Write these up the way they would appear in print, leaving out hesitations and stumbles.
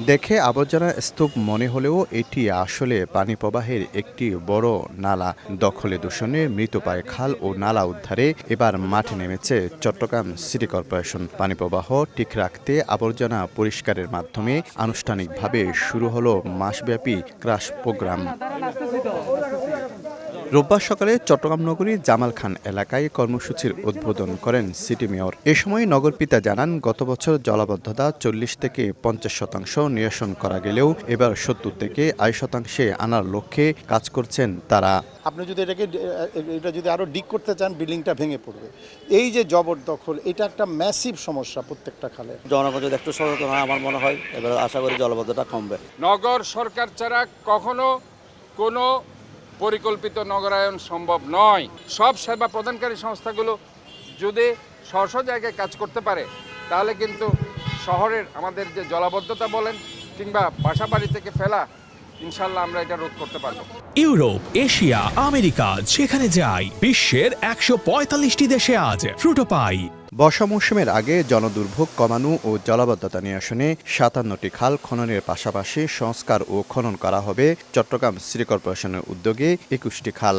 দেখে আবর্জনা স্তূপ মনে হলেও এটি আসলে পানি প্রবাহের একটি বড় নালা। দখলে দূষণে মৃতপ্রায় খাল ও নালা উদ্ধারে এবার মাঠে নেমেছে চট্টগ্রাম সিটি কর্পোরেশন। পানি প্রবাহ ঠিক রাখতে আবর্জনা পরিষ্কারের মাধ্যমে আনুষ্ঠানিকভাবে শুরু হলো মাসব্যাপী ক্রাশ প্রোগ্রাম। রোববার সকালে চট্টগ্রাম নগরীর জামাল খান এলাকায় কর্মসূচির উদ্বোধন করেন সিটি মেয়র। এ সময় নগরপিতা জানান, গত বছর জলাবদ্ধতা ৪০ থেকে ৫০% নিরসন করা গেলেও এবার ৭০ থেকে ৮০% আনার লক্ষ্যে কাজ করছেন তারা। আপনি যদি এটা যদি আরো ডিক করতে চান, বিল্ডিংটা ভেঙে পড়বে। এই যে জবরদখল, এটা একটা ম্যাসিভ সমস্যা প্রত্যেকটা খালে। জনগণ যদি একটু সচেতন হয়, আমার মনে হয় এবার আশা করি জলাবদ্ধতা কমবে। নগর সরকার ছাড়া কখনো কোনো পরিকল্পিত নগরায়ন সম্ভব নয়। সব সেবা প্রদানকারী সংস্থাগুলো যদি স্ব জায়গায় কাজ করতে পারে, তাহলে কিন্তু শহরের আমাদের যে জলাবদ্ধতা বলেন কিংবা বাসাবাড়ি থেকে ফেলা, ইনশাল্লাহ আমরা এটা রোধ করতে পারবো। ইউরোপ, এশিয়া, আমেরিকা যেখানে যাই, বিশ্বের ১৪৫টি দেশে আজ ফ্রুটো পাই। বর্ষা মৌসুমের আগে জনদুর্ভোগ কমানো ও জলাবদ্ধতা নিরসনে ৫৭টি খাল খননের পাশাপাশি সংস্কার ও খনন করা হবে। চট্টগ্রাম সিটি কর্পোরেশনের উদ্যোগে ২১টি খাল।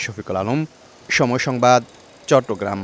শফিকুল আলম, সময় সংবাদ, চট্টগ্রাম।